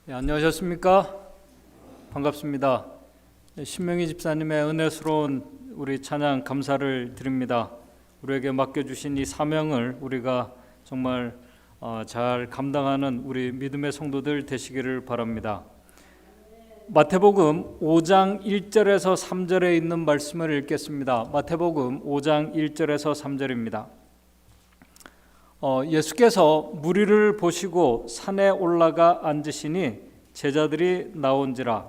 네, 안녕하셨습니까? 반갑습니다. 신명희 집사님의 은혜스러운 우리 찬양 감사를 드립니다. 우리에게 맡겨주신 이 사명을 우리가 정말 잘 감당하는 우리 믿음의 성도들 되시기를 바랍니다. 마태복음 5장 1절에서 3절에 있는 말씀을 읽겠습니다. 마태복음 5장 1절에서 3절입니다. 예수께서 무리를 보시고 산에 올라가 앉으시니 제자들이 나온지라.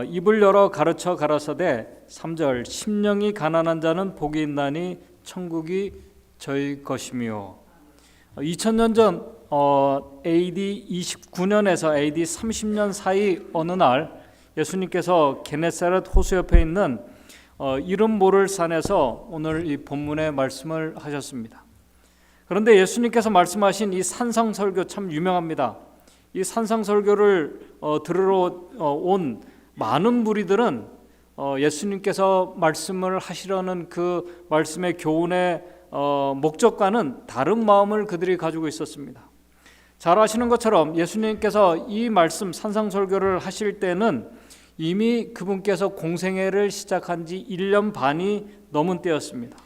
입을 열어 가르쳐 가라사대 3절 심령이 가난한 자는 복이 있나니 천국이 저희 것이며. 2000년 전 AD 29년에서 AD 30년 사이 어느 날 예수님께서 게네사렛 호수 옆에 있는 이름 모를 산에서 오늘 이 본문의 말씀을 하셨습니다. 그런데 예수님께서 말씀하신 이 산상설교 참 유명합니다. 이 산상설교를 들으러 온 많은 무리들은 예수님께서 말씀을 하시려는 그 말씀의 교훈의 목적과는 다른 마음을 그들이 가지고 있었습니다. 잘 아시는 것처럼 예수님께서 이 말씀 산상설교를 하실 때는 이미 그분께서 공생애를 시작한 지 1년 반이 넘은 때였습니다.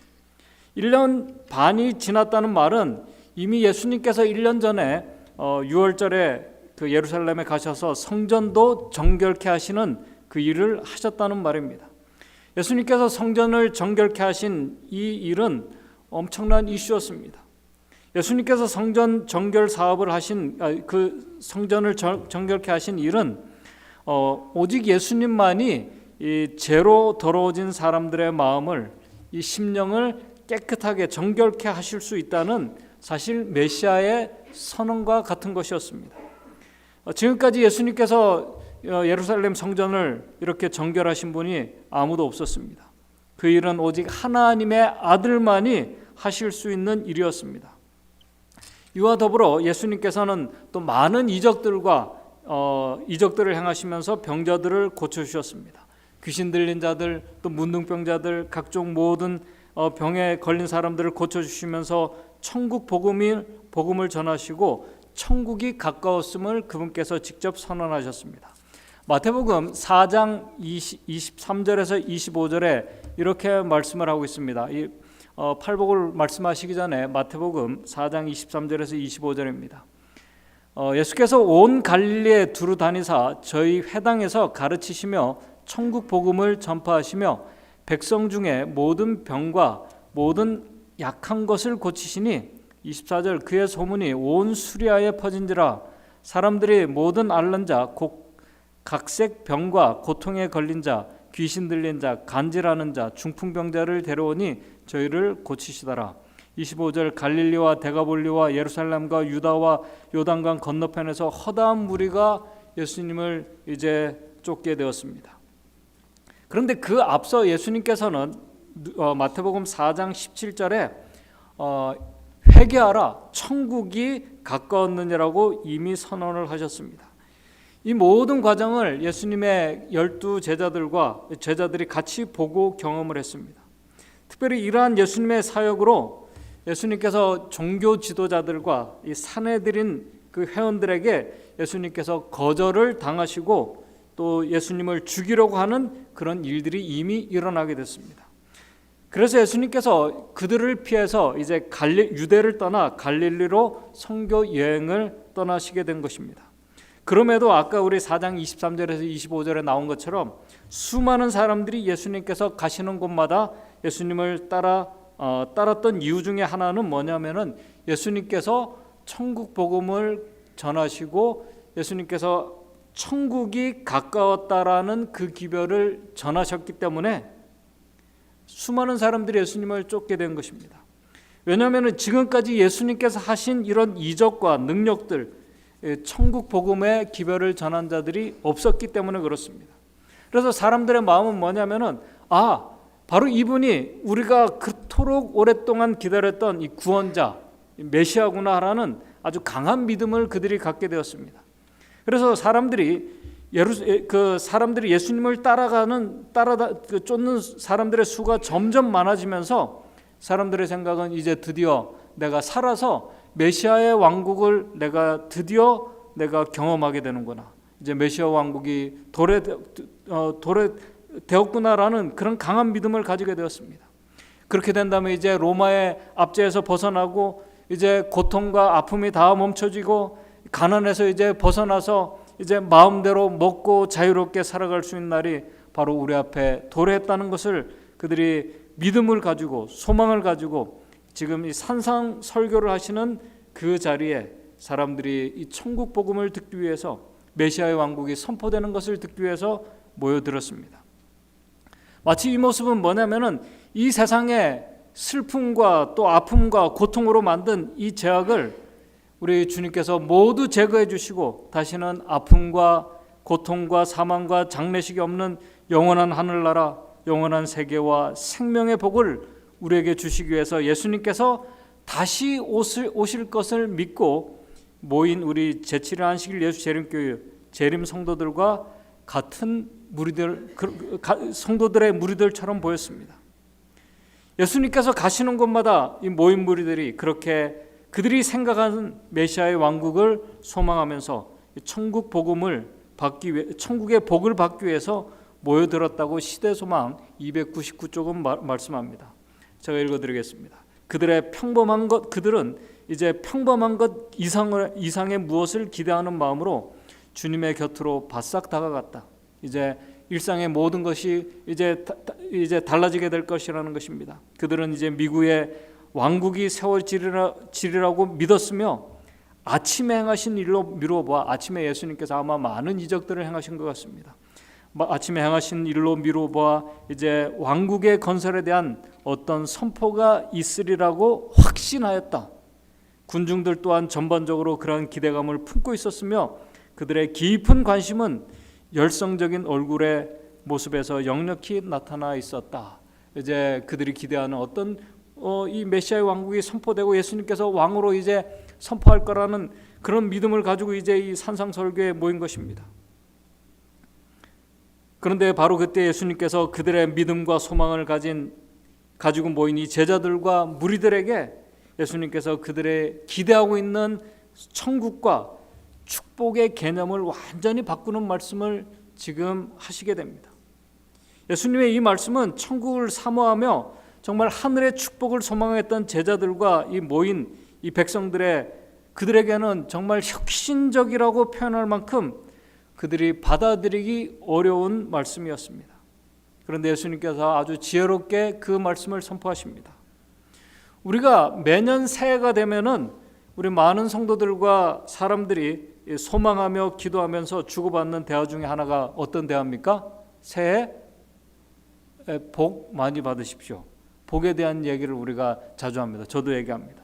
1년 반이 지났다는 말은 이미 예수님께서 1년 전에 6월절에 그 예루살렘에 가셔서 성전도 정결케 하시는 그 일을 하셨다는 말입니다. 예수님께서 성전을 정결케 하신 이 일은 엄청난 이슈였습니다. 예수님께서 성전 정결 사업을 하신 그 성전을 정결케 하신 일은 오직 예수님만이 이 죄로 더러워진 사람들의 마음을, 이 심령을 깨끗하게 정결케 하실 수 있다는 사실 메시아의 선언과 같은 것이었습니다. 지금까지 예수님께서 예루살렘 성전을 이렇게 정결하신 분이 아무도 없었습니다. 그 일은 오직 하나님의 아들만이 하실 수 있는 일이었습니다. 이와 더불어 예수님께서는 또 많은 이적들을 행하시면서 병자들을 고쳐주셨습니다. 귀신 들린 자들, 또 문둥병자들, 각종 모든 병에 걸린 사람들을 고쳐주시면서 천국 복음을 전하시고 천국이 가까웠음을 그분께서 직접 선언하셨습니다. 마태복음 4장 23절에서 25절에 이렇게 말씀을 하고 있습니다. 이 팔복을 말씀하시기 전에 마태복음 4장 23절에서 25절입니다. 예수께서 온 갈릴리에 두루 다니사 저희 회당에서 가르치시며 천국 복음을 전파하시며 백성 중에 모든 병과 모든 약한 것을 고치시니 24절 그의 소문이 온 수리아에 퍼진지라. 사람들이 모든 앓는 자, 각색 병과 고통에 걸린 자, 귀신 들린 자, 간질하는 자, 중풍병자를 데려오니 저희를 고치시더라. 25절 갈릴리와 데가볼리와 예루살렘과 유다와 요단강 건너편에서 허다한 무리가 예수님을 이제 쫓게 되었습니다. 그런데 그 앞서 예수님께서는 마태복음 4장 17절에 회개하라 천국이 가까웠느니라고 이미 선언을 하셨습니다. 이 모든 과정을 예수님의 12 제자들이 같이 보고 경험을 했습니다. 특별히 이러한 예수님의 사역으로 예수님께서 종교 지도자들과 이 사내들인 그 회원들에게 예수님께서 거절을 당하시고 또 예수님을 죽이려고 하는 그런 일들이 이미 일어나게 됐습니다. 그래서 예수님께서 그들을 피해서 이제 유대를 떠나 갈릴리로 선교 여행을 떠나시게 된 것입니다. 그럼에도 아까 우리 4장 23절에서 25절에 나온 것처럼 수많은 사람들이 예수님께서 가시는 곳마다 예수님을 따랐던 이유 중에 하나는 뭐냐면은 예수님께서 천국 복음을 전하시고 예수님께서 천국이 가까웠다라는 그 기별을 전하셨기 때문에 수많은 사람들이 예수님을 쫓게 된 것입니다. 왜냐하면 지금까지 예수님께서 하신 이런 이적과 능력들, 천국 복음의 기별을 전한 자들이 없었기 때문에 그렇습니다. 그래서 사람들의 마음은 뭐냐면은 바로 이분이 우리가 그토록 오랫동안 기다렸던 이 구원자, 메시아구나라는 아주 강한 믿음을 그들이 갖게 되었습니다. 그래서 사람들이 예수님을 쫓는 사람들의 수가 점점 많아지면서 사람들의 생각은 이제 드디어 내가 살아서 메시아의 왕국을 내가 드디어 내가 경험하게 되는구나. 이제 메시아 왕국이 도래되었구나라는 그런 강한 믿음을 가지게 되었습니다. 그렇게 된다면 이제 로마의 압제에서 벗어나고 이제 고통과 아픔이 다 멈춰지고 가난에서 이제 벗어나서 이제 마음대로 먹고 자유롭게 살아갈 수 있는 날이 바로 우리 앞에 도래했다는 것을 그들이 믿음을 가지고 소망을 가지고 지금 이 산상 설교를 하시는 그 자리에 사람들이 이 천국 복음을 듣기 위해서 메시아의 왕국이 선포되는 것을 듣기 위해서 모여들었습니다. 마치 이 모습은 뭐냐면은 이 세상의 슬픔과 또 아픔과 고통으로 만든 이 죄악을 우리 주님께서 모두 제거해 주시고 다시는 아픔과 고통과 사망과 장례식이 없는 영원한 하늘나라, 영원한 세계와 생명의 복을 우리에게 주시기 위해서 예수님께서 다시 오실 것을 믿고 모인 우리 제7일 안식일 예수 재림교회 재림 성도들과 같은 성도들의 무리들처럼 보였습니다. 예수님께서 가시는 곳마다 이 모인 무리들이 그렇게 그들이 생각하는 메시아의 왕국을 소망하면서 천국 복음을 받기 위해 천국의 복을 받기 위해서 모여들었다고 시대소망 299쪽은 말씀합니다. 제가 읽어드리겠습니다. 그들은 이제 평범한 것 이상의 무엇을 기대하는 마음으로 주님의 곁으로 바싹 다가갔다. 이제 일상의 모든 것이 이제 달라지게 될 것이라는 것입니다. 그들은 이제 미국의 왕국이 세워지리라고 믿었으며 아침에 행하신 일로 미루어봐 아침에 예수님께서 아마 많은 이적들을 행하신 것 같습니다. 아침에 행하신 일로 미루어봐 이제 왕국의 건설에 대한 어떤 선포가 있으리라고 확신하였다. 군중들 또한 전반적으로 그런 기대감을 품고 있었으며 그들의 깊은 관심은 열성적인 얼굴의 모습에서 역력히 나타나 있었다. 이제 그들이 기대하는 어떤 이 메시아의 왕국이 선포되고 예수님께서 왕으로 이제 선포할 거라는 그런 믿음을 가지고 이제 이 산상설교에 모인 것입니다. 그런데 바로 그때 예수님께서 그들의 믿음과 소망을 가지고 모인 이 제자들과 무리들에게 예수님께서 그들의 기대하고 있는 천국과 축복의 개념을 완전히 바꾸는 말씀을 지금 하시게 됩니다. 예수님의 이 말씀은 천국을 사모하며 정말 하늘의 축복을 소망했던 제자들과 이 모인 이 그들에게는 정말 혁신적이라고 표현할 만큼 그들이 받아들이기 어려운 말씀이었습니다. 그런데 예수님께서 아주 지혜롭게 그 말씀을 선포하십니다. 우리가 매년 새해가 되면은 우리 많은 성도들과 사람들이 소망하며 기도하면서 주고받는 대화 중에 하나가 어떤 대화입니까? 새해 복 많이 받으십시오. 복에 대한 얘기를 우리가 자주 합니다. 저도 얘기합니다.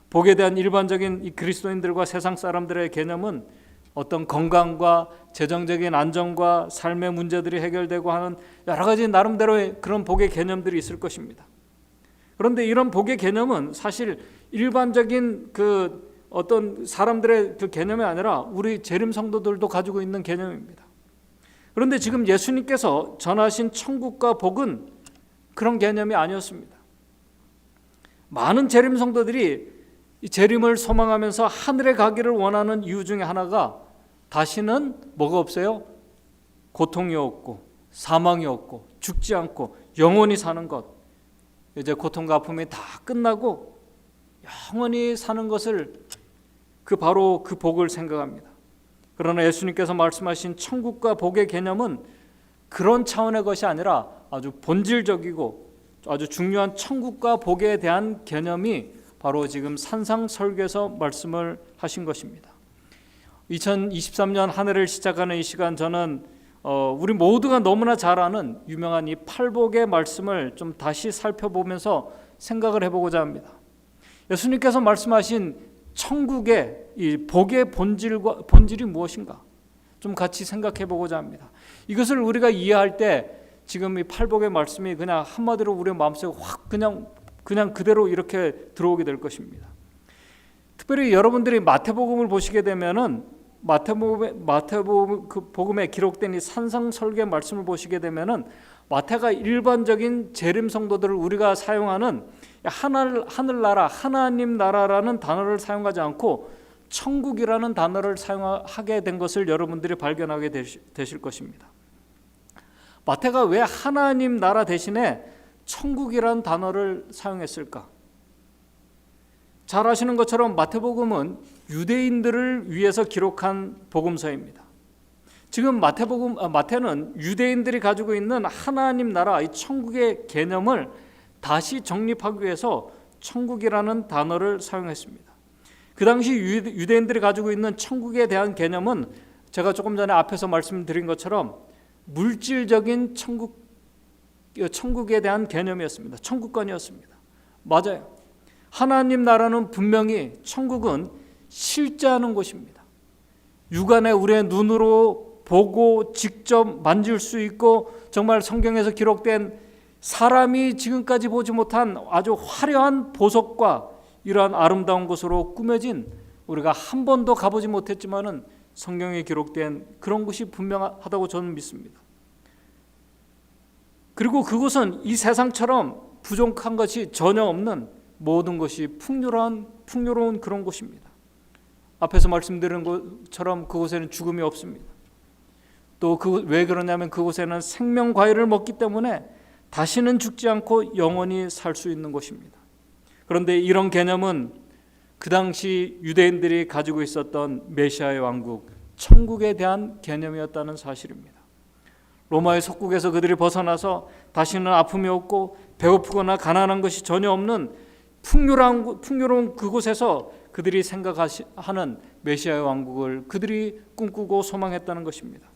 복에 대한 일반적인 이 그리스도인들과 세상 사람들의 개념은 어떤 건강과 재정적인 안정과 삶의 문제들이 해결되고 하는 여러 가지 나름대로의 그런 복의 개념들이 있을 것입니다. 그런데 이런 복의 개념은 사실 일반적인 그 어떤 사람들의 그 개념이 아니라 우리 재림 성도들도 가지고 있는 개념입니다. 그런데 지금 예수님께서 전하신 천국과 복은 그런 개념이 아니었습니다. 많은 재림 성도들이 이 재림을 소망하면서 하늘에 가기를 원하는 이유 중에 하나가 다시는 뭐가 없어요? 고통이 없고 사망이 없고 죽지 않고 영원히 사는 것, 이제 고통과 아픔이 다 끝나고 영원히 사는 것을 바로 그 복을 생각합니다. 그러나 예수님께서 말씀하신 천국과 복의 개념은 그런 차원의 것이 아니라 아주 본질적이고 아주 중요한 천국과 복에 대한 개념이 바로 지금 산상설교에서 말씀을 하신 것입니다. 2023년 한 해를 시작하는 이 시간 저는 우리 모두가 너무나 잘 아는 유명한 이 팔복의 말씀을 좀 다시 살펴보면서 생각을 해보고자 합니다. 예수님께서 말씀하신 천국의 이 복의 본질이 무엇인가 좀 같이 생각해 보고자 합니다. 이것을 우리가 이해할 때 지금 이 팔복의 말씀이 그냥 한마디로 우리 마음속에 확 그냥 그대로 이렇게 들어오게 될 것입니다. 특별히 여러분들이 마태복음을 보시게 되면은 마태복음에 기록된 이 산상설교의 말씀을 보시게 되면은 마태가 일반적인 재림 성도들을 우리가 사용하는 하늘나라, 하나님 나라라는 단어를 사용하지 않고 천국이라는 단어를 사용하게 된 것을 여러분들이 발견하게 되실 것입니다. 마태가 왜 하나님 나라 대신에 천국이라는 단어를 사용했을까? 잘 아시는 것처럼 마태복음은 유대인들을 위해서 기록한 복음서입니다. 지금 마태는 유대인들이 가지고 있는 하나님 나라, 이 천국의 개념을 다시 정립하기 위해서 천국이라는 단어를 사용했습니다. 그 당시 유대인들이 가지고 있는 천국에 대한 개념은 제가 조금 전에 앞에서 말씀드린 것처럼 물질적인 천국에 대한 개념이었습니다. 천국관이었습니다. 맞아요. 하나님 나라는 분명히 천국은 실제하는 곳입니다. 육안에 우리의 눈으로 보고 직접 만질 수 있고 정말 성경에서 기록된 사람이 지금까지 보지 못한 아주 화려한 보석과 이러한 아름다운 곳으로 꾸며진 우리가 한 번도 가보지 못했지만은 성경에 기록된 그런 곳이 분명하다고 저는 믿습니다. 그리고 그곳은 이 세상처럼 부족한 것이 전혀 없는 모든 것이 풍요로운 그런 곳입니다. 앞에서 말씀드린 것처럼 그곳에는 죽음이 없습니다. 또 왜 그러냐면 그곳에는 생명 과일을 먹기 때문에 다시는 죽지 않고 영원히 살 수 있는 곳입니다. 그런데 이런 개념은 그 당시 유대인들이 가지고 있었던 메시아의 왕국, 천국에 대한 개념이었다는 사실입니다. 로마의 속국에서 그들이 벗어나서 다시는 아픔이 없고 배고프거나 가난한 것이 전혀 없는 풍요로운 그곳에서 그들이 생각하는 메시아의 왕국을 그들이 꿈꾸고 소망했다는 것입니다.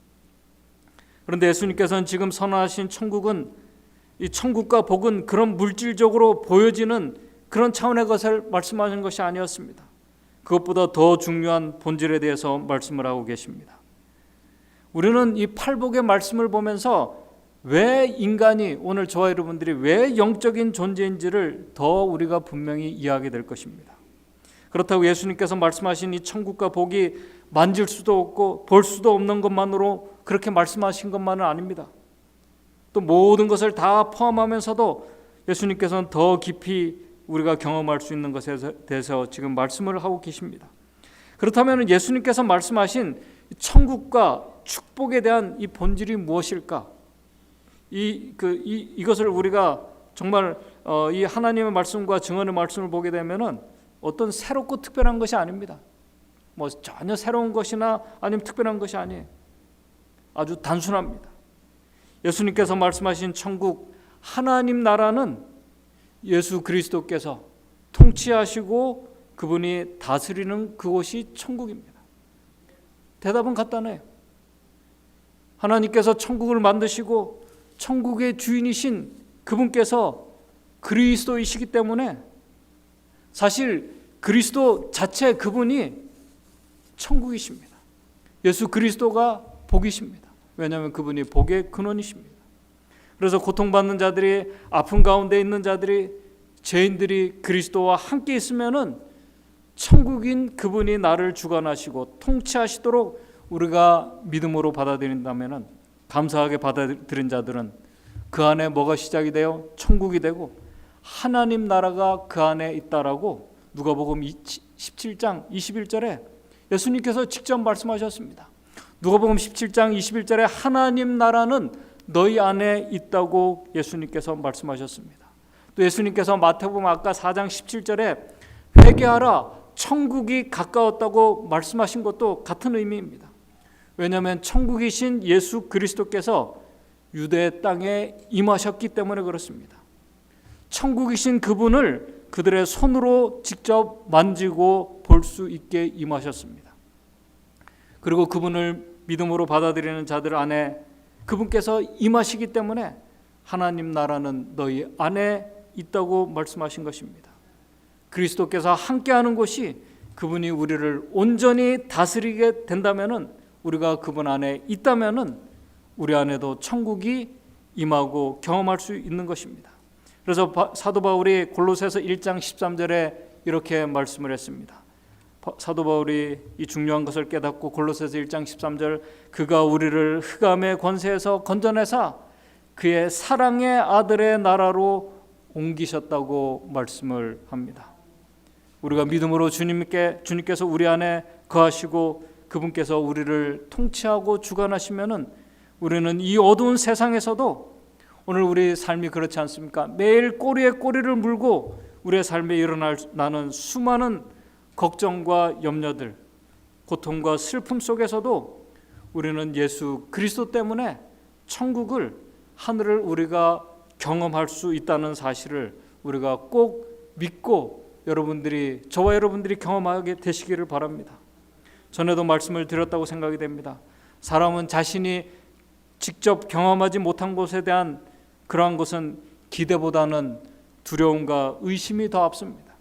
그런데 예수님께서는 지금 선언하신 천국은, 이 천국과 복은 그런 물질적으로 보여지는 그런 차원의 것을 말씀하신 것이 아니었습니다. 그것보다 더 중요한 본질에 대해서 말씀을 하고 계십니다. 우리는 이 팔복의 말씀을 보면서 왜 인간이, 오늘 저와 여러분들이 왜 영적인 존재인지를 더 우리가 분명히 이해하게 될 것입니다. 그렇다고 예수님께서 말씀하신 이 천국과 복이 만질 수도 없고 볼 수도 없는 것만으로 그렇게 말씀하신 것만은 아닙니다. 또 모든 것을 다 포함하면서도 예수님께서는 더 깊이 우리가 경험할 수 있는 것에 대해서 지금 말씀을 하고 계십니다. 그렇다면 예수님께서 말씀하신 천국과 축복에 대한 이 본질이 무엇일까? 이것을 우리가 정말 이 하나님의 말씀과 증언의 말씀을 보게 되면은 어떤 새롭고 특별한 것이 아닙니다. 뭐 전혀 새로운 것이나 아니면 특별한 것이 아니에요. 아주 단순합니다. 예수님께서 말씀하신 천국, 하나님 나라는 예수 그리스도께서 통치하시고 그분이 다스리는 그곳이 천국입니다. 대답은 간단해요. 하나님께서 천국을 만드시고 천국의 주인이신 그분께서 그리스도이시기 때문에 사실 그리스도 자체 그분이 천국이십니다. 예수 그리스도가 복이십니다. 왜냐하면 그분이 복의 근원이십니다. 그래서 고통받는 자들이, 아픔 가운데 있는 자들이, 죄인들이 그리스도와 함께 있으면은 천국인 그분이 나를 주관하시고 통치하시도록 우리가 믿음으로 받아들인다면은, 감사하게 받아들인 자들은 그 안에 뭐가 시작이 되어 천국이 되고 하나님 나라가 그 안에 있다라고 누가복음 17장 21절에 예수님께서 직접 말씀하셨습니다. 누가복음 17장 21절에 하나님 나라는 너희 안에 있다고 예수님께서 말씀하셨습니다. 또 예수님께서 마태복음 아까 4장 17절에 회개하라 천국이 가까웠다고 말씀하신 것도 같은 의미입니다. 왜냐하면 천국이신 예수 그리스도께서 유대 땅에 임하셨기 때문에 그렇습니다. 천국이신 그분을 그들의 손으로 직접 만지고 볼 수 있게 임하셨습니다. 그리고 그분을 믿음으로 받아들이는 자들 안에 그분께서 임하시기 때문에 하나님 나라는 너희 안에 있다고 말씀하신 것입니다. 그리스도께서 함께하는 곳이 그분이 우리를 온전히 다스리게 된다면은, 우리가 그분 안에 있다면은 우리 안에도 천국이 임하고 경험할 수 있는 것입니다. 그래서 사도 바울이 골로새서 1장 13절에 이렇게 말씀을 했습니다. 사도 바울이 이 중요한 것을 깨닫고 골로새서 1장 13절, 그가 우리를 흑암의 권세에서 건져내사 그의 사랑의 아들의 나라로 옮기셨다고 말씀을 합니다. 우리가 믿음으로 주님께서 우리 안에 거하시고 그분께서 우리를 통치하고 주관하시면은 우리는 이 어두운 세상에서도 오늘 우리 삶이 그렇지 않습니까? 매일 꼬리에 꼬리를 물고 우리의 삶에 일어나는 수많은 걱정과 염려들, 고통과 슬픔 속에서도 우리는 예수 그리스도 때문에 천국을, 하늘을 우리가 경험할 수 있다는 사실을 우리가 꼭 믿고 저와 여러분들이 경험하게 되시기를 바랍니다. 전에도 말씀을 드렸다고 생각이 됩니다. 사람은 자신이 직접 경험하지 못한 것에 대한 그러한 것은 기대보다는 두려움과 의심이 더 앞섭니다.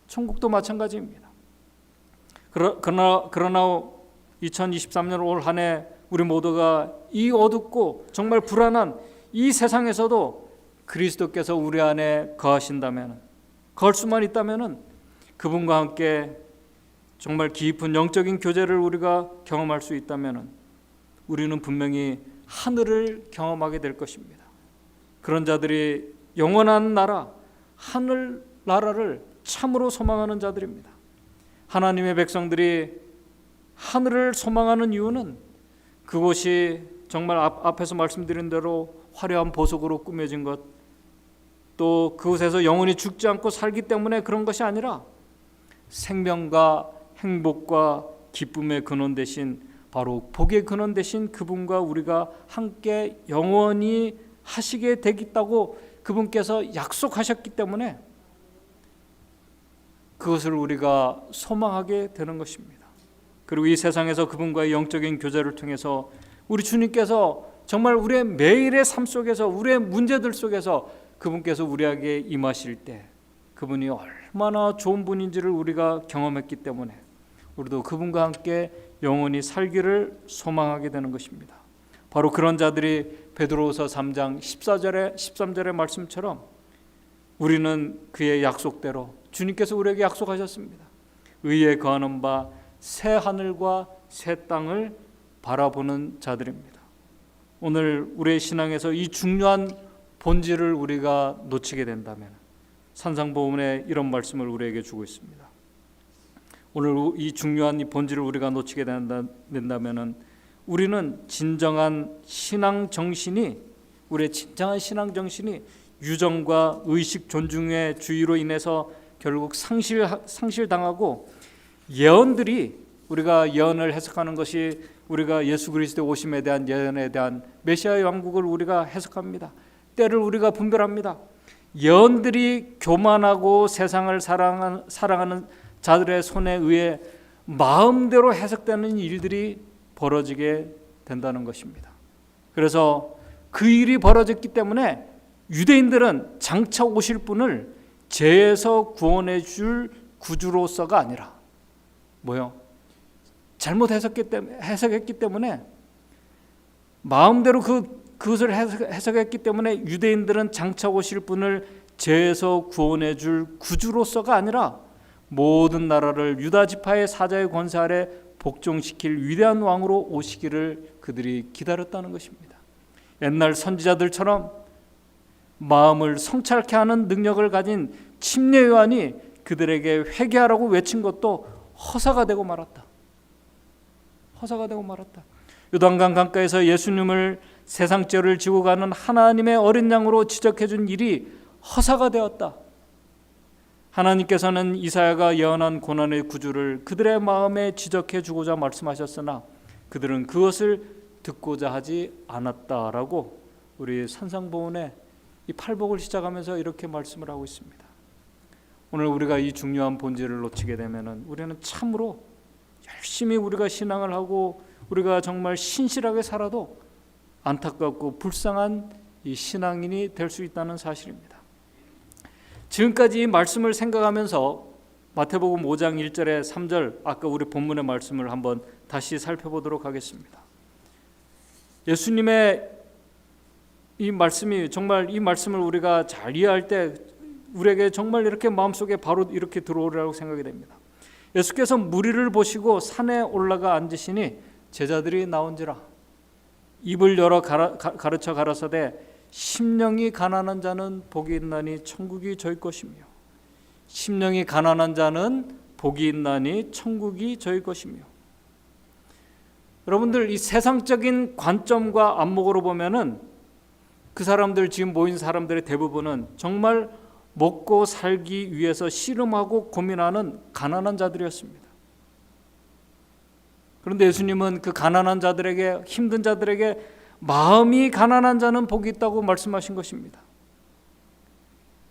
천국도 마찬가지입니다. 그러나 2023년 올 한 해 우리 모두가 이 어둡고 정말 불안한 이 세상에서도 그리스도께서 우리 안에 거하신다면, 거할 수만 있다면 그분과 함께 정말 깊은 영적인 교제를 우리가 경험할 수 있다면 우리는 분명히 하늘을 경험하게 될 것입니다. 그런 자들이 영원한 나라, 하늘 나라를 참으로 소망하는 자들입니다. 하나님의 백성들이 하늘을 소망하는 이유는 그곳이 정말 앞에서 말씀드린 대로 화려한 보석으로 꾸며진 것, 또 그곳에서 영원히 죽지 않고 살기 때문에 그런 것이 아니라 생명과 행복과 기쁨의 근원 되신, 바로 복의 근원 되신 그분과 우리가 함께 영원히 하시게 되겠다고 그분께서 약속하셨기 때문에 그것을 우리가 소망하게 되는 것입니다. 그리고 이 세상에서 그분과의 영적인 교제를 통해서 우리 주님께서 정말 우리의 매일의 삶 속에서, 우리의 문제들 속에서 그분께서 우리에게 임하실 때 그분이 얼마나 좋은 분인지를 우리가 경험했기 때문에 우리도 그분과 함께 영원히 살기를 소망하게 되는 것입니다. 바로 그런 자들이 베드로후서 3장 13절의 말씀처럼 우리는 그의 약속대로 주님께서 우리에게 약속하셨습니다. 의에 거하는 바 새 하늘과 새 땅을 바라보는 자들입니다. 오늘 우리의 신앙에서 이 중요한 본질을 우리가 놓치게 된다면, 산상보훈에 이런 말씀을 우리에게 주고 있습니다. 오늘 이 중요한 이 본질을 우리가 놓치게 된다면 우리는 진정한 신앙 정신이, 우리의 진정한 신앙 정신이 유정과 의식 존중의 주의로 인해서 결국 상실당하고, 예언들이, 우리가 예언을 해석하는 것이 우리가 예수 그리스도의 오심에 대한 예언에 대한 메시아의 왕국을 우리가 해석합니다. 때를 우리가 분별합니다. 예언들이 교만하고 세상을 사랑하는 자들의 손에 의해 마음대로 해석되는 일들이 벌어지게 된다는 것입니다. 그래서 그 일이 벌어졌기 때문에 유대인들은 장차 오실 분을 죄에서 구원해 줄 구주로서가 아니라 잘못 해석했기 때문에, 마음대로 그것을 해석했기 때문에 유대인들은 장차 오실 분을 죄에서 구원해 줄 구주로서가 아니라 모든 나라를 유다 지파의 사자의 권세 아래 복종시킬 위대한 왕으로 오시기를 그들이 기다렸다는 것입니다. 옛날 선지자들처럼 마음을 성찰케 하는 능력을 가진 침례 요한이 그들에게 회개하라고 외친 것도 허사가 되고 말았다. 요단강 강가에서 예수님을 세상 죄를 지고 가는 하나님의 어린 양으로 지적해 준 일이 허사가 되었다. 하나님께서는 이사야가 예언한 고난의 구주를 그들의 마음에 지적해 주고자 말씀하셨으나 그들은 그것을 듣고자 하지 않았다라고 우리 산상보훈의 이 팔복을 시작하면서 이렇게 말씀을 하고 있습니다. 오늘 우리가 이 중요한 본질을 놓치게 되면은 우리는 참으로 열심히 우리가 신앙을 하고 우리가 정말 신실하게 살아도 안타깝고 불쌍한 이 신앙인이 될 수 있다는 사실입니다. 지금까지 이 말씀을 생각하면서 마태복음 5장 1절에 3절, 아까 우리 본문의 말씀을 한번 다시 살펴보도록 하겠습니다. 예수님의 이 말씀이, 정말 이 말씀을 우리가 잘 이해할 때 우리에게 정말 이렇게 마음속에 바로 이렇게 들어오리라고 생각이 됩니다. 예수께서 무리를 보시고 산에 올라가 앉으시니 제자들이 나온지라. 입을 열어 가르쳐 가라사대 심령이 가난한 자는 복이 있나니 천국이 저희 것이며 심령이 가난한 자는 복이 있나니 천국이 저희 것이며. 여러분들, 이 세상적인 관점과 안목으로 보면은 그 사람들, 지금 모인 사람들의 대부분은 정말 먹고 살기 위해서 씨름하고 고민하는 가난한 자들이었습니다. 그런데 예수님은 그 가난한 자들에게, 힘든 자들에게 마음이 가난한 자는 복이 있다고 말씀하신 것입니다.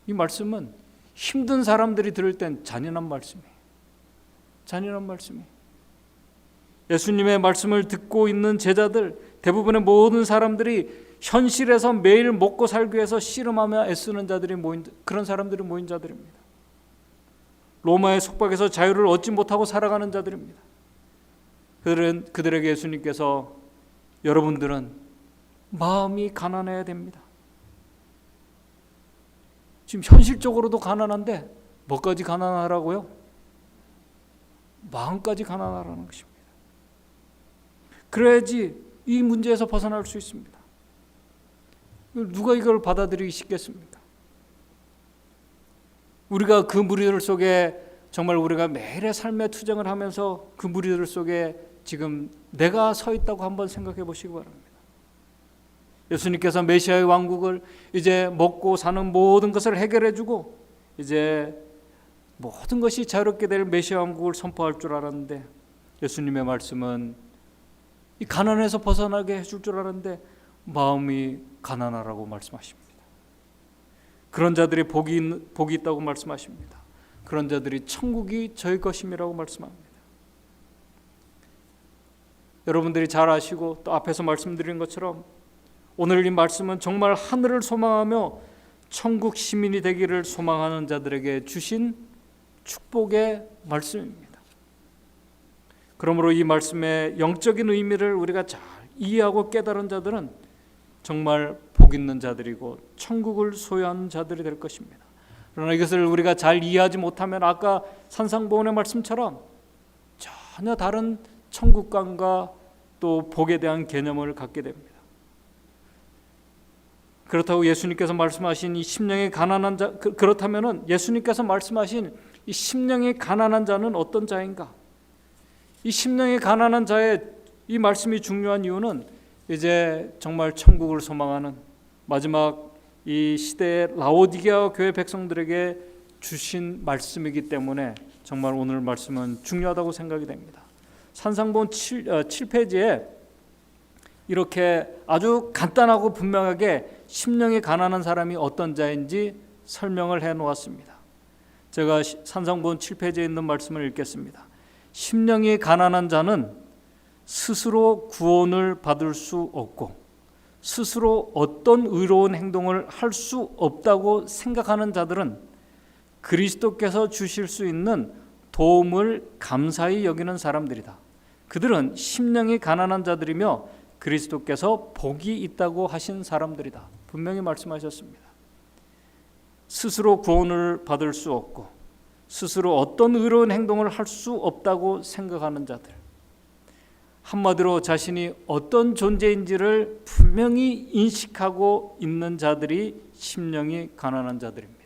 이 말씀은 힘든 사람들이 들을 땐 잔인한 말씀이에요. 잔인한 말씀이에요. 예수님의 말씀을 듣고 있는 제자들, 대부분의 모든 사람들이 현실에서 매일 먹고 살기 위해서 씨름하며 애쓰는 자들이 모인, 그런 사람들이 모인 자들입니다. 로마의 속박에서 자유를 얻지 못하고 살아가는 자들입니다. 그들에게 예수님께서 여러분들은 마음이 가난해야 됩니다. 지금 현실적으로도 가난한데 뭐까지 가난하라고요? 마음까지 가난하라는 것입니다. 그래야지 이 문제에서 벗어날 수 있습니다. 누가 이걸 받아들이기 쉽겠습니까? 우리가 그 무리들 속에 정말 우리가 매일의 삶에 투쟁을 하면서 그 무리들 속에 지금 내가 서 있다고 한번 생각해 보시기 바랍니다. 예수님께서 메시아의 왕국을 이제 먹고 사는 모든 것을 해결해 주고 이제 모든 것이 자유롭게 될 메시아 왕국을 선포할 줄 알았는데, 예수님의 말씀은 이 가난에서 벗어나게 해줄 줄 알았는데 마음이 가난하라고 말씀하십니다. 그런 자들이 복이 있다고 말씀하십니다. 그런 자들이 천국이 저희 것임이라고 말씀합니다. 여러분들이 잘 아시고 또 앞에서 말씀드린 것처럼 오늘 이 말씀은 정말 하늘을 소망하며 천국 시민이 되기를 소망하는 자들에게 주신 축복의 말씀입니다. 그러므로 이 말씀의 영적인 의미를 우리가 잘 이해하고 깨달은 자들은 정말 복 있는 자들이고 천국을 소유하는 자들이 될 것입니다. 그러나 이것을 우리가 잘 이해하지 못하면 아까 산상보훈의 말씀처럼 전혀 다른 천국관과 또 복에 대한 개념을 갖게 됩니다. 그렇다고 예수님께서 말씀하신 이 심령이 가난한 자, 그렇다면은 예수님께서 말씀하신 이 심령이 가난한 자는 어떤 자인가? 이 심령이 가난한 자의 이 말씀이 중요한 이유는 이제 정말 천국을 소망하는 마지막 이 시대의 라오디게아 교회 백성들에게 주신 말씀이기 때문에 정말 오늘 말씀은 중요하다고 생각이 됩니다. 산상본 7페이지에 이렇게 아주 간단하고 분명하게 심령이 가난한 사람이 어떤 자인지 설명을 해놓았습니다. 제가 산상본 7페이지에 있는 말씀을 읽겠습니다. 심령이 가난한 자는 스스로 구원을 받을 수 없고 스스로 어떤 의로운 행동을 할 수 없다고 생각하는 자들은 그리스도께서 주실 수 있는 도움을 감사히 여기는 사람들이다. 그들은 심령이 가난한 자들이며 그리스도께서 복이 있다고 하신 사람들이다. 분명히 말씀하셨습니다. 스스로 구원을 받을 수 없고 스스로 어떤 의로운 행동을 할 수 없다고 생각하는 자들, 한마디로 자신이 어떤 존재인지를 분명히 인식하고 있는 자들이 심령이 가난한 자들입니다.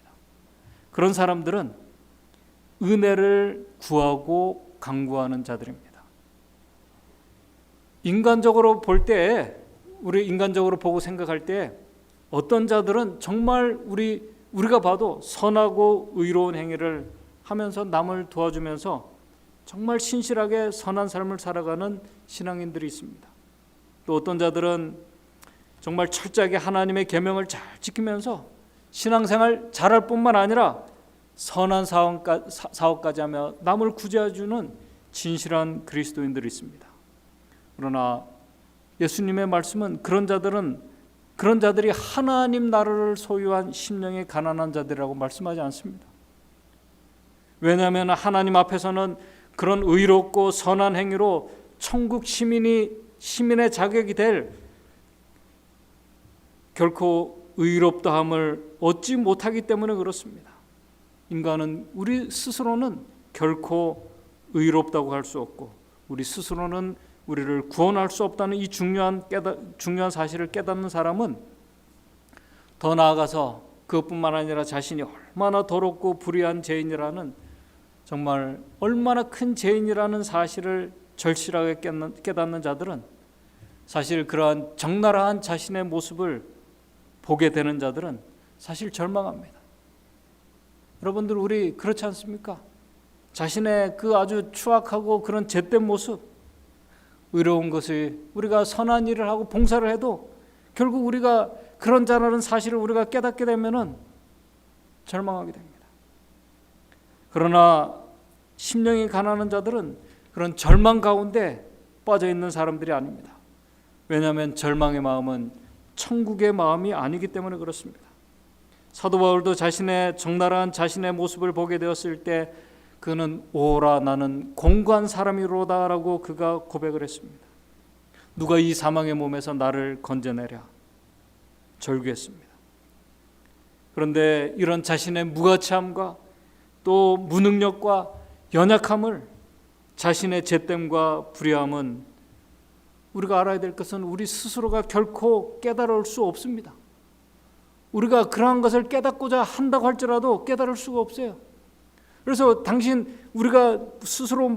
그런 사람들은 은혜를 구하고 간구하는 자들입니다. 인간적으로 볼 때, 우리 인간적으로 보고 생각할 때 어떤 자들은 정말 우리가 봐도 선하고 의로운 행위를 하면서 남을 도와주면서 정말 신실하게 선한 삶을 살아가는 신앙인들이 있습니다. 또 어떤 자들은 정말 철저하게 하나님의 계명을 잘 지키면서 신앙생활 잘할 뿐만 아니라 선한 사업까지 하며 남을 구제해주는 진실한 그리스도인들이 있습니다. 그러나 예수님의 말씀은 그런 자들이 하나님 나라를 소유한 심령이 가난한 자들이라고 말씀하지 않습니다. 왜냐하면 하나님 앞에서는 그런 의롭고 선한 행위로 천국 시민의 자격이 될 결코 의롭다함을 얻지 못하기 때문에 그렇습니다. 인간은 우리 스스로는 결코 의롭다고 할 수 없고 우리 스스로는 우리를 구원할 수 없다는 이 중요한 사실을 깨닫는 사람은 더 나아가서 그것뿐만 아니라 자신이 얼마나 더럽고 불의한 죄인이라는, 정말 얼마나 큰 죄인이라는 사실을 절실하게 깨닫는 자들은, 사실 그러한 적나라한 자신의 모습을 보게 되는 자들은 사실 절망합니다. 여러분들, 우리 그렇지 않습니까? 자신의 그 아주 추악하고 그런 죄된 모습, 의로운 것을, 우리가 선한 일을 하고 봉사를 해도 결국 우리가 그런 자라는 사실을 우리가 깨닫게 되면은 절망하게 됩니다. 그러나 심령이 가난한 자들은 그런 절망 가운데 빠져 있는 사람들이 아닙니다. 왜냐하면 절망의 마음은 천국의 마음이 아니기 때문에 그렇습니다. 사도 바울도 자신의 적나라한 자신의 모습을 보게 되었을 때 그는 오라 나는 공고한 사람이로다라고 그가 고백을 했습니다. 누가 이 사망의 몸에서 나를 건져내랴 절규했습니다. 그런데 이런 자신의 무가치함과 또 무능력과 연약함을, 자신의 죄됨과 불의함은, 우리가 알아야 될 것은 우리 스스로가 결코 깨달을 수 없습니다. 우리가 그러한 것을 깨닫고자 한다고 할지라도 깨달을 수가 없어요. 그래서 우리가 스스로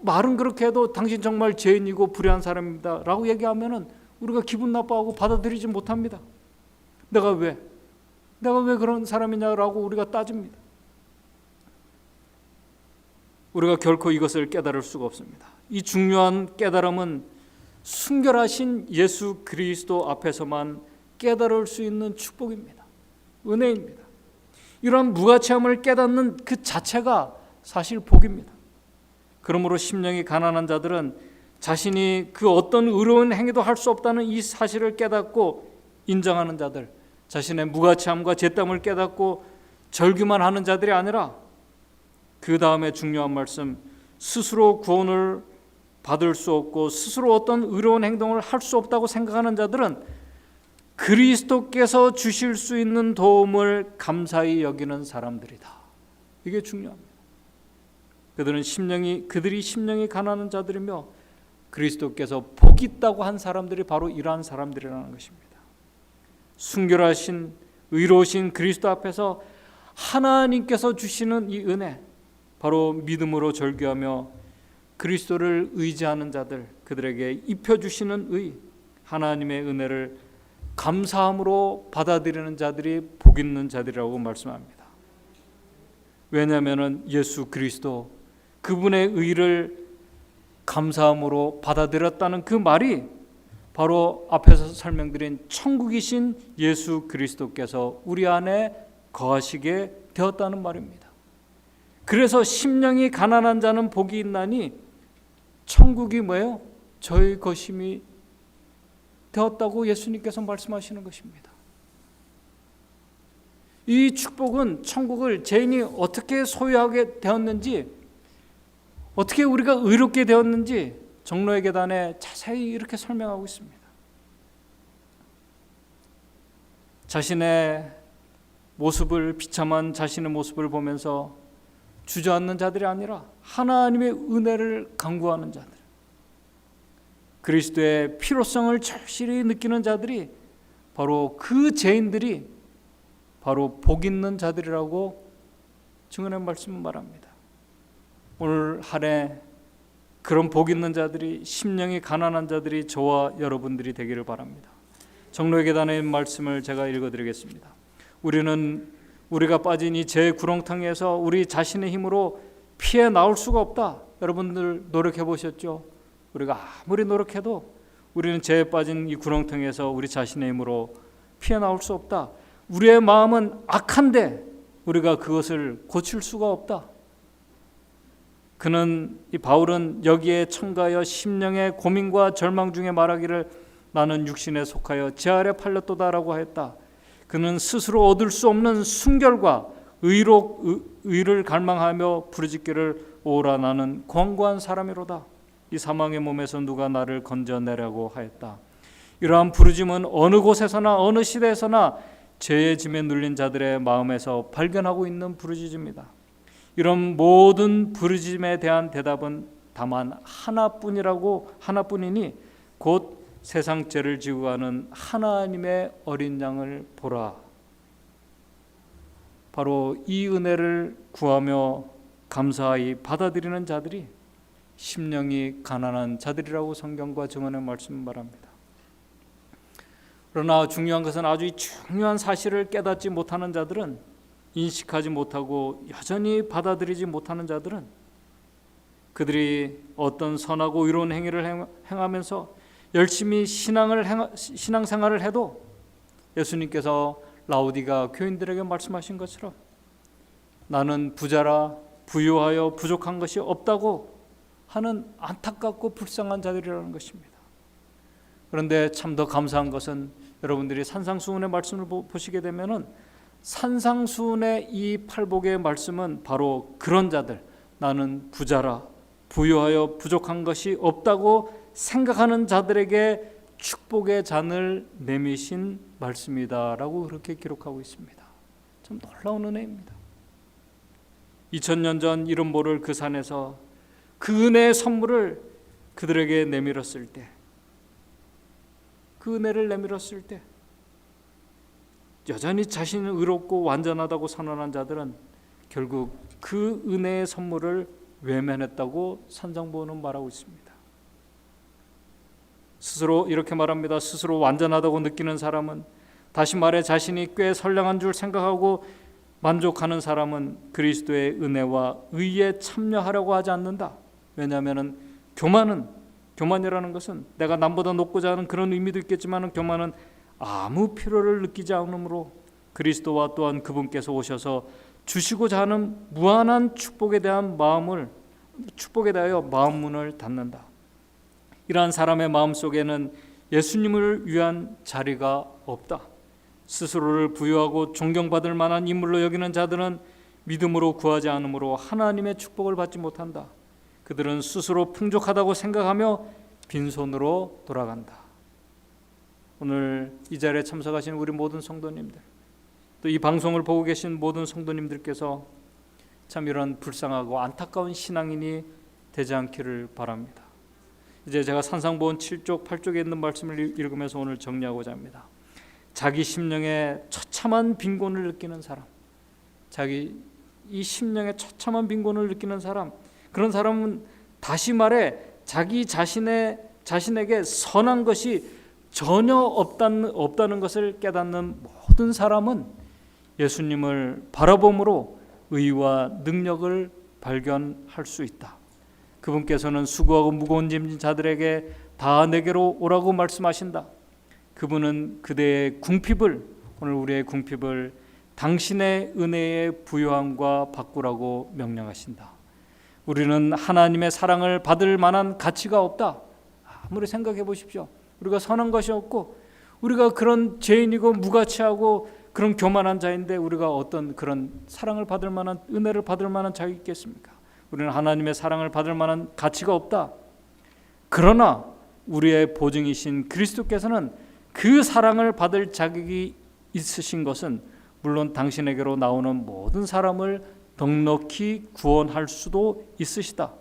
말은 그렇게 해도 당신 정말 죄인이고 불의한 사람입니다 라고 얘기하면은 우리가 기분 나빠하고 받아들이지 못합니다. 내가 왜 그런 사람이냐라고 우리가 따집니다. 우리가 결코 이것을 깨달을 수가 없습니다. 이 중요한 깨달음은 순결하신 예수 그리스도 앞에서만 깨달을 수 있는 축복입니다. 은혜입니다. 이런 무가치함을 깨닫는 그 자체가 사실 복입니다. 그러므로 심령이 가난한 자들은 자신이 그 어떤 의로운 행위도 할 수 없다는 이 사실을 깨닫고 인정하는 자들, 자신의 무가치함과 죄됨을 깨닫고 절규만 하는 자들이 아니라, 그 다음에 중요한 말씀, 스스로 구원을 받을 수 없고 스스로 어떤 의로운 행동을 할 수 없다고 생각하는 자들은 그리스도께서 주실 수 있는 도움을 감사히 여기는 사람들이다. 이게 중요합니다. 그들이 심령이 가난한 자들이며 그리스도께서 복이 있다고 한 사람들이 바로 이러한 사람들이라는 것입니다. 순결하신 의로우신 그리스도 앞에서 하나님께서 주시는 이 은혜, 바로 믿음으로 절규하며 그리스도를 의지하는 자들, 그들에게 입혀주시는 의, 하나님의 은혜를 감사함으로 받아들이는 자들이 복 있는 자들이라고 말씀합니다. 왜냐하면 예수 그리스도, 그분의 의를 감사함으로 받아들였다는 그 말이 바로 앞에서 설명드린 천국이신 예수 그리스도께서 우리 안에 거하시게 되었다는 말입니다. 그래서 심령이 가난한 자는 복이 있나니 천국이 뭐예요? 저희 것임이 되었다고 예수님께서 말씀하시는 것입니다. 이 축복은, 천국을 죄인이 어떻게 소유하게 되었는지, 어떻게 우리가 의롭게 되었는지 정로의 계단에 자세히 이렇게 설명하고 있습니다. 자신의 모습을, 비참한 자신의 모습을 보면서 주저앉는 자들이 아니라 하나님의 은혜를 간구하는 자들, 그리스도의 필요성을 절실히 느끼는 자들이, 바로 그 죄인들이 바로 복 있는 자들이라고 증언의 말씀은 말합니다. 오늘 한 해 그런 복 있는 자들이, 심령이 가난한 자들이 저와 여러분들이 되기를 바랍니다. 정로의 계단의 말씀을 제가 읽어드리겠습니다. 우리가 빠진 이 죄의 구렁텅이에서 우리 자신의 힘으로 피해 나올 수가 없다. 여러분들 노력해 보셨죠? 우리가 아무리 노력해도 우리는 죄에 빠진 이 구렁텅이에서 우리 자신의 힘으로 피해 나올 수 없다. 우리의 마음은 악한데 우리가 그것을 고칠 수가 없다. 이 바울은 여기에 첨가하여 심령의 고민과 절망 중에 말하기를 나는 육신에 속하여 제 아래 팔렸도다라고 하였다. 그는 스스로 얻을 수 없는 순결과 의를 갈망하며 부르짖기를 오라 나는 권고한 사람이로다. 이 사망의 몸에서 누가 나를 건져내라고 하였다. 이러한 부르짖음은 어느 곳에서나 어느 시대에서나 죄의 짐에 눌린 자들의 마음에서 발견하고 있는 부르짖음이다. 이런 모든 부르짖음에 대한 대답은 다만 하나뿐이니 곧 세상 죄를 지고 가는 하나님의 어린 양을 보라. 바로 이 은혜를 구하며 감사히 받아들이는 자들이 심령이 가난한 자들이라고 성경과 증언의 말씀을 말합니다. 그러나 중요한 것은 아주 중요한 사실을 깨닫지 못하는 자들은, 인식하지 못하고 여전히 받아들이지 못하는 자들은, 그들이 어떤 선하고 의로운 행위를 행하면서 열심히 신앙생활을 해도 예수님께서 라오디가 교인들에게 말씀하신 것처럼 나는 부자라 부유하여 부족한 것이 없다고 하는 안타깝고 불쌍한 자들이라는 것입니다. 그런데 참 더 감사한 것은 여러분들이 산상수훈의 말씀을 보시게 되면은 산상수훈의 이 팔복의 말씀은 바로 그런 자들, 나는 부자라 부유하여 부족한 것이 없다고 생각하는 자들에게 축복의 잔을 내미신 말씀이다라고 그렇게 기록하고 있습니다. 참 놀라운 은혜입니다. 2000년 전 이름 모를 그 산에서 그 은혜의 선물을 그들에게 내밀었을 때, 그 은혜를 내밀었을 때 여전히 자신은 의롭고 완전하다고 선언한 자들은 결국 그 은혜의 선물을 외면했다고 산상보는 말하고 있습니다. 스스로 이렇게 말합니다. 스스로 완전하다고 느끼는 사람은, 다시 말해 자신이 꽤 선량한 줄 생각하고 만족하는 사람은 그리스도의 은혜와 의에 참여하려고 하지 않는다. 왜냐하면 교만이라는 것은 내가 남보다 높고자 하는 그런 의미도 있겠지만, 교만은 아무 필요를 느끼지 않으므로 그리스도와 또한 그분께서 오셔서 주시고자 하는 무한한 축복에 대하여 마음 문을 닫는다. 이러한 사람의 마음속에는 예수님을 위한 자리가 없다. 스스로를 부유하고 존경받을 만한 인물로 여기는 자들은 믿음으로 구하지 않으므로 하나님의 축복을 받지 못한다. 그들은 스스로 풍족하다고 생각하며 빈손으로 돌아간다. 오늘 이 자리에 참석하신 우리 모든 성도님들, 또 이 방송을 보고 계신 모든 성도님들께서 참 이런 불쌍하고 안타까운 신앙인이 되지 않기를 바랍니다. 이제 제가 산상보훈 7쪽 8쪽에 있는 말씀을 읽으면서 오늘 정리하고자 합니다. 자기 심령에 처참한 빈곤을 느끼는 사람, 이 심령에 처참한 빈곤을 느끼는 사람, 그런 사람은 다시 말해 자기 자신에게 선한 것이 전혀 없다는 것을 깨닫는 모든 사람은 예수님을 바라봄으로 의와 능력을 발견할 수 있다. 그분께서는 수고하고 무거운 짐진 자들에게 다 내게로 오라고 말씀하신다. 그분은 그대의 궁핍을, 오늘 우리의 궁핍을 당신의 은혜의 부요함과 바꾸라고 명령하신다. 우리는 하나님의 사랑을 받을 만한 가치가 없다. 아무리 생각해 보십시오. 우리가 선한 것이 없고 우리가 그런 죄인이고 무가치하고 그런 교만한 자인데 우리가 어떤 그런 사랑을 받을 만한, 은혜를 받을 만한 자격이 있겠습니까? 우리는 하나님의 사랑을 받을 만한 가치가 없다. 그러나 우리의 보증이신 그리스도께서는 그 사랑을 받을 자격이 있으신 것은 물론 당신에게로 나오는 모든 사람을 넉넉히 구원할 수도 있으시다.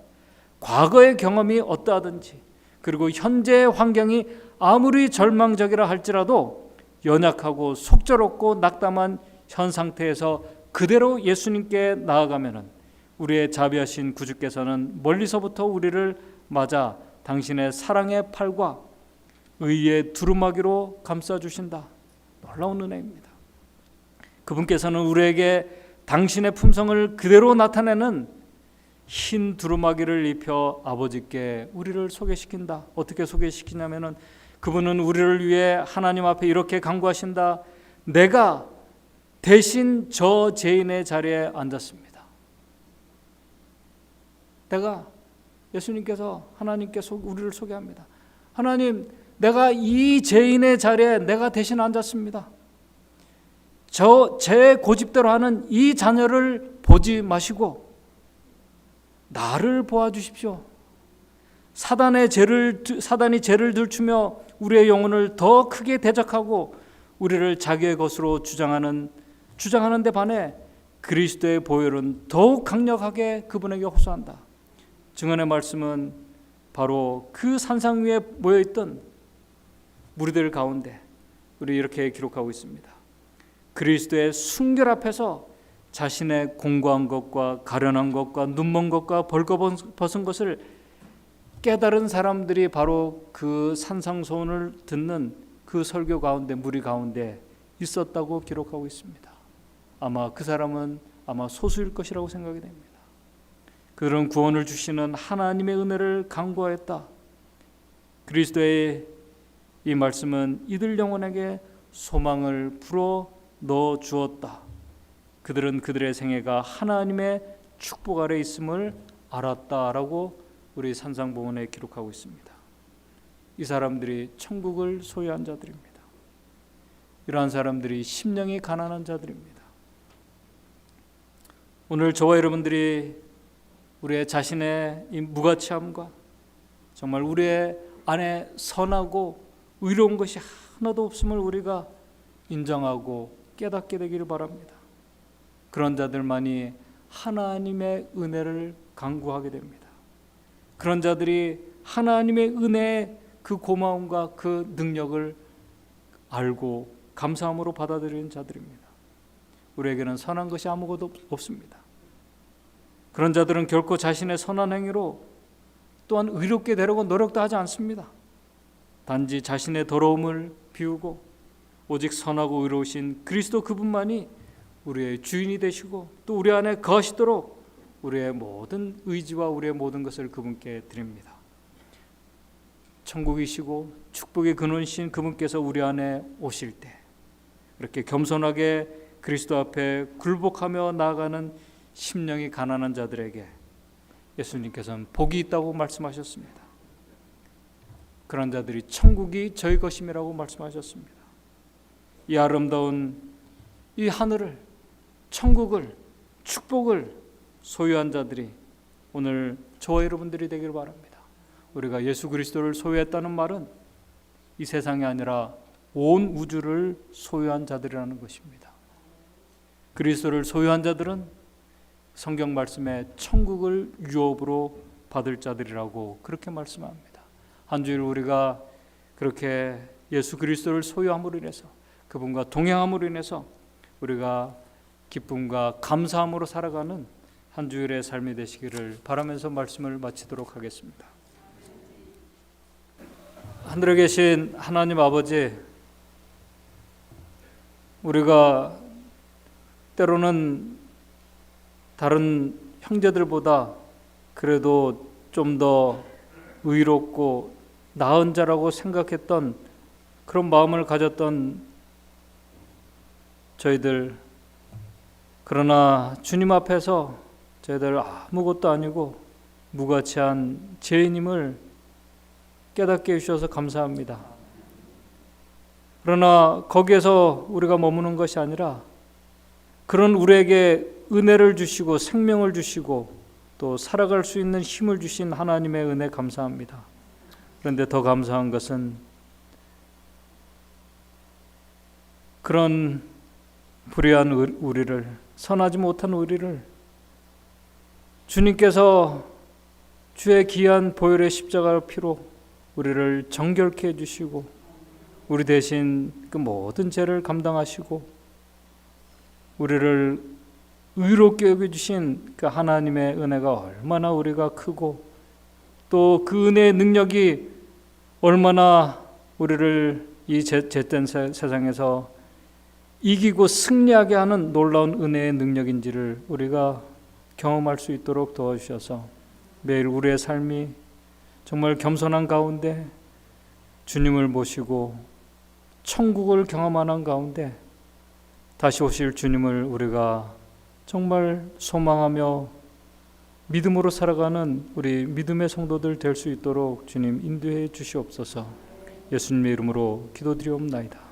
과거의 경험이 어떠하든지, 그리고 현재의 환경이 아무리 절망적이라 할지라도 연약하고 속절없고 낙담한 현 상태에서 그대로 예수님께 나아가면은 우리의 자비하신 구주께서는 멀리서부터 우리를 맞아 당신의 사랑의 팔과 의의 두루마기로 감싸주신다. 놀라운 은혜입니다. 그분께서는 우리에게 당신의 품성을 그대로 나타내는 흰 두루마기를 입혀 아버지께 우리를 소개시킨다. 어떻게 소개시키냐면은 그분은 우리를 위해 하나님 앞에 이렇게 간구하신다. 내가 대신 저 죄인의 자리에 앉았습니다. 예수님께서 하나님께 우리를 소개합니다. 하나님, 내가 이 죄인의 자리에 내가 대신 앉았습니다. 제 고집대로 하는 이 자녀를 보지 마시고 나를 보아주십시오. 사단이 죄를 들추며 우리의 영혼을 더 크게 대적하고 우리를 자기의 것으로 주장하는 데 반해 그리스도의 보혈은 더욱 강력하게 그분에게 호소한다. 증언의 말씀은 바로 그 산상 위에 모여있던 무리들 가운데 우리 이렇게 기록하고 있습니다. 그리스도의 순결 앞에서 자신의 공고한 것과 가련한 것과 눈먼 것과 벌거벗은 것을 깨달은 사람들이 바로 그 산상소원을 듣는 그 설교 가운데, 무리 가운데 있었다고 기록하고 있습니다. 아마 그 사람은 소수일 것이라고 생각이 됩니다. 그런 구원을 주시는 하나님의 은혜를 간구하였다. 그리스도의 이 말씀은 이들 영혼에게 소망을 불어 넣어 주었다. 그들은 그들의 생애가 하나님의 축복 아래 있음을 알았다라고 우리 산상보원에 기록하고 있습니다. 이 사람들이 천국을 소유한 자들입니다. 이러한 사람들이 심령이 가난한 자들입니다. 오늘 저와 여러분들이 우리의 자신의 이 무가치함과 정말 우리의 안에 선하고 의로운 것이 하나도 없음을 우리가 인정하고 깨닫게 되기를 바랍니다. 그런 자들만이 하나님의 은혜를 간구하게 됩니다. 그런 자들이 하나님의 은혜의 그 고마움과 그 능력을 알고 감사함으로 받아들이는 자들입니다. 우리에게는 선한 것이 아무것도 없습니다. 그런 자들은 결코 자신의 선한 행위로 또한 의롭게 되려고 노력도 하지 않습니다. 단지 자신의 더러움을 비우고 오직 선하고 의로우신 그리스도 그분만이 우리의 주인이 되시고 또 우리 안에 거하시도록 우리의 모든 의지와 우리의 모든 것을 그분께 드립니다. 천국이시고 축복의 근원이신 그분께서 우리 안에 오실 때 이렇게 겸손하게 그리스도 앞에 굴복하며 나아가는 심령이 가난한 자들에게 예수님께서는 복이 있다고 말씀하셨습니다. 그런 자들이 천국이 저희 것임이라고 말씀하셨습니다. 이 아름다운 이 하늘을, 천국을, 축복을 소유한 자들이 오늘 저와 여러분들이 되기를 바랍니다. 우리가 예수 그리스도를 소유했다는 말은 이 세상이 아니라 온 우주를 소유한 자들이라는 것입니다. 그리스도를 소유한 자들은 성경 말씀에 천국을 유업으로 받을 자들이라고 그렇게 말씀합니다. 한 주일 우리가 그렇게 예수 그리스도를 소유함으로 인해서 그분과 동행함으로 인해서 우리가 기쁨과 감사함으로 살아가는 한 주일의 삶이 되시기를 바라면서 말씀을 마치도록 하겠습니다. 하늘에 계신 하나님 아버지, 우리가 때로는 다른 형제들보다 그래도 좀 더 의롭고 나은 자라고 생각했던 그런 마음을 가졌던 저희들, 그러나 주님 앞에서 저희들 아무것도 아니고 무가치한 죄인임을 깨닫게 해주셔서 감사합니다. 그러나 거기에서 우리가 머무는 것이 아니라 그런 우리에게 은혜를 주시고 생명을 주시고 또 살아갈 수 있는 힘을 주신 하나님의 은혜 감사합니다. 그런데 더 감사한 것은 그런 불의한 우리를, 선하지 못한 우리를 주님께서 주의 귀한 보혈의 십자가의 피로 우리를 정결케 해주시고 우리 대신 그 모든 죄를 감당하시고 우리를 의롭게 여겨주신 그 하나님의 은혜가 얼마나 우리가 크고 또 그 은혜의 능력이 얼마나 우리를 이 죄된 세상에서 이기고 승리하게 하는 놀라운 은혜의 능력인지를 우리가 경험할 수 있도록 도와주셔서 매일 우리의 삶이 정말 겸손한 가운데 주님을 모시고 천국을 경험하는 가운데 다시 오실 주님을 우리가 정말 소망하며 믿음으로 살아가는 우리 믿음의 성도들 될 수 있도록 주님 인도해 주시옵소서. 예수님의 이름으로 기도드리옵나이다.